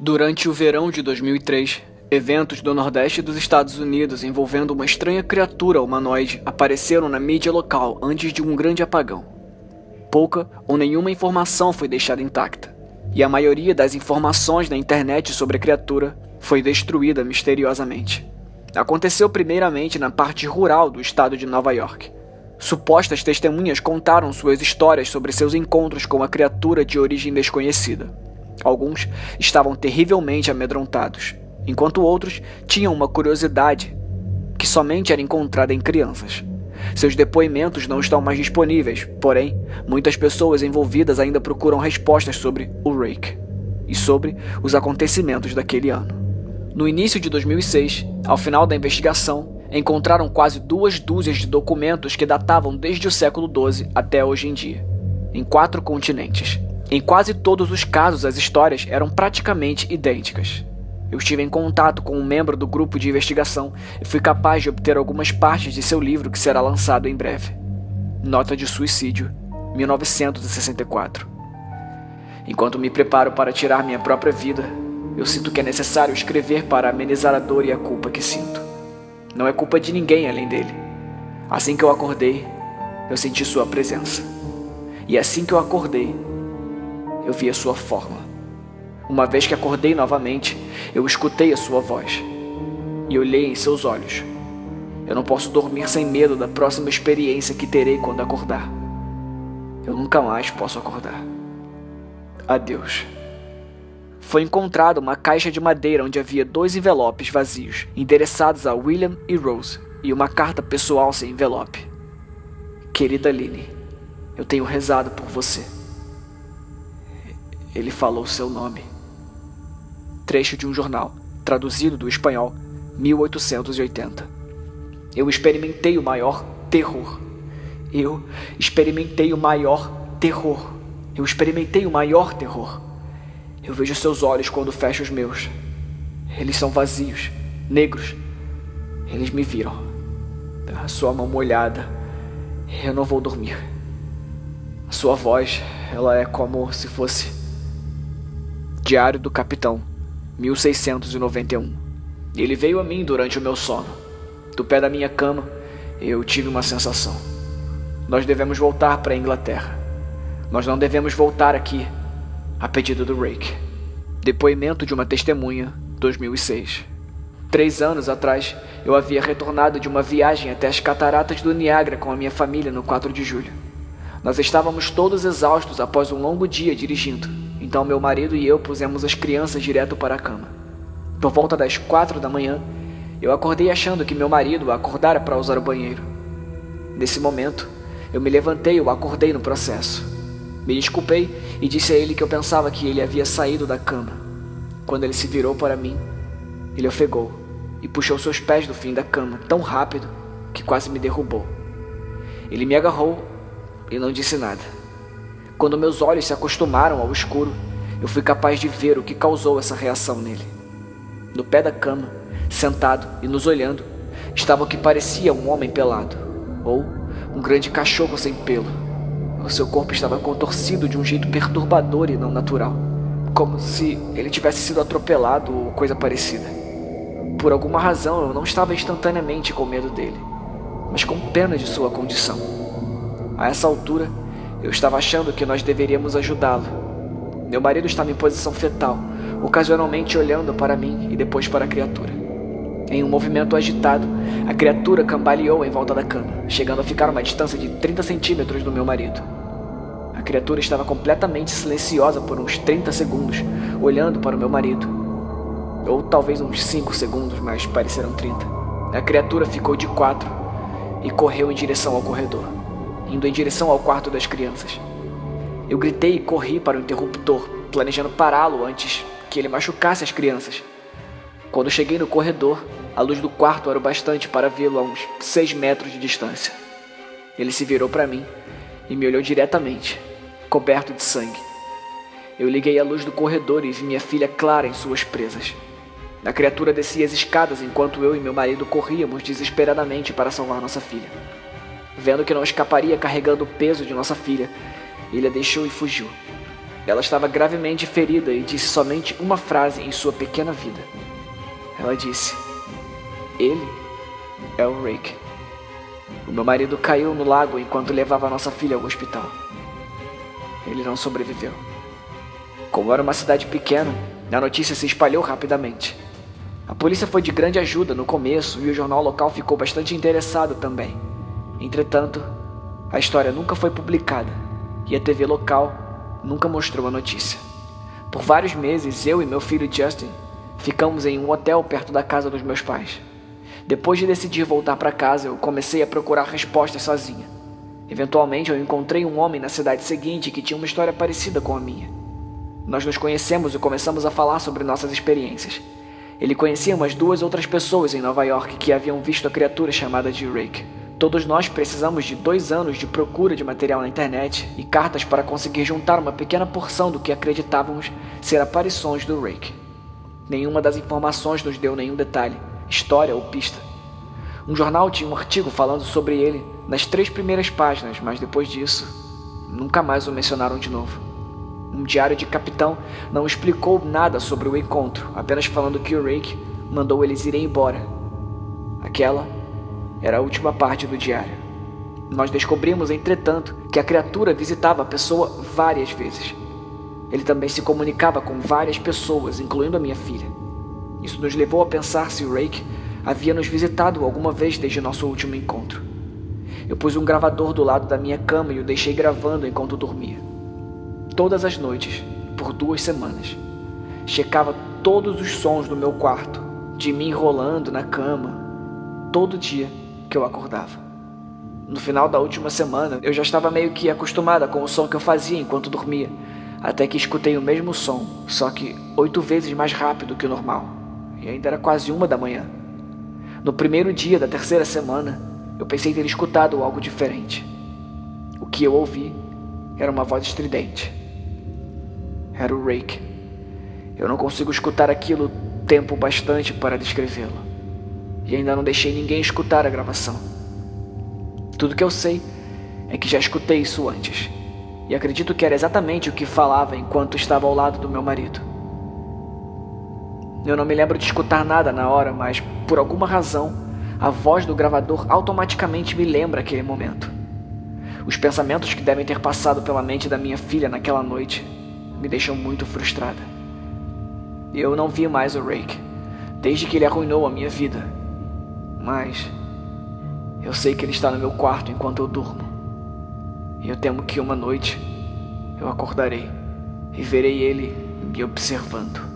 Durante o verão de 2003, eventos do Nordeste dos Estados Unidos envolvendo uma estranha criatura humanoide apareceram na mídia local antes de um grande apagão. Pouca ou nenhuma informação foi deixada intacta, e a maioria das informações na internet sobre a criatura foi destruída misteriosamente. Aconteceu primeiramente na parte rural do estado de Nova York. Supostas testemunhas contaram suas histórias sobre seus encontros com a criatura de origem desconhecida. Alguns estavam terrivelmente amedrontados, enquanto outros tinham uma curiosidade que somente era encontrada em crianças. Seus depoimentos não estão mais disponíveis, porém, muitas pessoas envolvidas ainda procuram respostas sobre o Rake e sobre os acontecimentos daquele ano. No início de 2006, ao final da investigação, encontraram quase 2 dúzias de documentos que datavam desde o século XII até hoje em dia, em 4 continentes. Em quase todos os casos, as histórias eram praticamente idênticas. Eu estive em contato com um membro do grupo de investigação e fui capaz de obter algumas partes de seu livro que será lançado em breve. Nota de suicídio, 1964. Enquanto me preparo para tirar minha própria vida, eu sinto que é necessário escrever para amenizar a dor e a culpa que sinto. Não é culpa de ninguém além dele. Assim que eu acordei, eu senti sua presença. E assim que eu acordei, eu vi a sua forma. Uma vez que acordei novamente, eu escutei a sua voz e olhei em seus olhos. Eu não posso dormir sem medo da próxima experiência que terei quando acordar. Eu nunca mais posso acordar. Adeus. Foi encontrada uma caixa de madeira onde havia 2 envelopes vazios, endereçados a William e Rose, e uma carta pessoal sem envelope. Querida Lynne, eu tenho rezado por você. Ele falou seu nome. Trecho de um jornal, traduzido do espanhol, 1880. Eu experimentei o maior terror. Eu experimentei o maior terror. Eu vejo seus olhos quando fecho os meus. Eles são vazios, negros. Eles me viram. A sua mão molhada. Eu não vou dormir. A sua voz, ela é como se fosse... Diário do Capitão, 1691. Ele veio a mim durante o meu sono. Do pé da minha cama, eu tive uma sensação. Nós devemos voltar para a Inglaterra. Nós não devemos voltar aqui, a pedido do Rake. Depoimento de uma testemunha, 2006. 3 anos atrás, eu havia retornado de uma viagem até as cataratas do Niágara com a minha família no 4 de julho. Nós estávamos todos exaustos após um longo dia dirigindo. Então meu marido e eu pusemos as crianças direto para a cama. Por volta das 4 da manhã, eu acordei achando que meu marido acordara para usar o banheiro. Nesse momento, eu me levantei e o acordei no processo. Me desculpei e disse a ele que eu pensava que ele havia saído da cama. Quando ele se virou para mim, ele ofegou e puxou seus pés do fim da cama tão rápido que quase me derrubou. Ele me agarrou e não disse nada. Quando meus olhos se acostumaram ao escuro, eu fui capaz de ver o que causou essa reação nele. No pé da cama, sentado e nos olhando, estava o que parecia um homem pelado, ou um grande cachorro sem pelo. O seu corpo estava contorcido de um jeito perturbador e não natural, como se ele tivesse sido atropelado ou coisa parecida. Por alguma razão, eu não estava instantaneamente com medo dele, mas com pena de sua condição. A essa altura, eu estava achando que nós deveríamos ajudá-lo. Meu marido estava em posição fetal, ocasionalmente olhando para mim e depois para a criatura. Em um movimento agitado, a criatura cambaleou em volta da cama, chegando a ficar a uma distância de 30 centímetros do meu marido. A criatura estava completamente silenciosa por uns 30 segundos, olhando para o meu marido. Ou talvez uns 5 segundos, mas pareceram 30. A criatura ficou de 4 e correu em direção ao corredor, indo em direção ao quarto das crianças. Eu gritei e corri para o interruptor, planejando pará-lo antes que ele machucasse as crianças. Quando cheguei no corredor, a luz do quarto era o bastante para vê-lo a uns 6 metros de distância. Ele se virou para mim e me olhou diretamente, coberto de sangue. Eu liguei a luz do corredor e vi minha filha Clara em suas presas. A criatura descia as escadas enquanto eu e meu marido corríamos desesperadamente para salvar nossa filha. Vendo que não escaparia carregando o peso de nossa filha, ele a deixou e fugiu. Ela estava gravemente ferida e disse somente uma frase em sua pequena vida. Ela disse: "Ele é o Rick." O meu marido caiu no lago enquanto levava nossa filha ao hospital. Ele não sobreviveu. Como era uma cidade pequena, a notícia se espalhou rapidamente. A polícia foi de grande ajuda no começo e o jornal local ficou bastante interessado também. Entretanto, a história nunca foi publicada e a TV local nunca mostrou a notícia. Por vários meses, eu e meu filho Justin ficamos em um hotel perto da casa dos meus pais. Depois de decidir voltar para casa, eu comecei a procurar respostas sozinha. Eventualmente, eu encontrei um homem na cidade seguinte que tinha uma história parecida com a minha. Nós nos conhecemos e começamos a falar sobre nossas experiências. Ele conhecia umas 2 outras pessoas em Nova York que haviam visto a criatura chamada de Rick. Todos nós precisamos de 2 anos de procura de material na internet e cartas para conseguir juntar uma pequena porção do que acreditávamos ser aparições do Rick. Nenhuma das informações nos deu nenhum detalhe, história ou pista. Um jornal tinha um artigo falando sobre ele nas 3 primeiras páginas, mas depois disso, nunca mais o mencionaram de novo. Um diário de capitão não explicou nada sobre o encontro, apenas falando que o Rick mandou eles irem embora. Aquela era a última parte do diário. Nós descobrimos, entretanto, que a criatura visitava a pessoa várias vezes. Ele também se comunicava com várias pessoas, incluindo a minha filha. Isso nos levou a pensar se o Rick havia nos visitado alguma vez desde nosso último encontro. Eu pus um gravador do lado da minha cama e o deixei gravando enquanto dormia. Todas as noites, por 2 semanas, checava todos os sons do meu quarto, de mim rolando na cama, todo dia que eu acordava. No final da última semana, eu já estava meio que acostumada com o som que eu fazia enquanto dormia, até que escutei o mesmo som, só que 8 vezes mais rápido que o normal, e ainda era quase 1 da manhã. No primeiro dia da 3ª semana, eu pensei ter escutado algo diferente. O que eu ouvi era uma voz estridente. Era o Rick. Eu não consigo escutar aquilo tempo bastante para descrevê-lo. E ainda não deixei ninguém escutar a gravação. Tudo que eu sei é que já escutei isso antes. E acredito que era exatamente o que falava enquanto estava ao lado do meu marido. Eu não me lembro de escutar nada na hora, mas, por alguma razão, a voz do gravador automaticamente me lembra aquele momento. Os pensamentos que devem ter passado pela mente da minha filha naquela noite me deixam muito frustrada. Eu não vi mais o Rick, desde que ele arruinou a minha vida. Mas eu sei que ele está no meu quarto enquanto eu durmo. E eu temo que uma noite eu acordarei e verei ele me observando.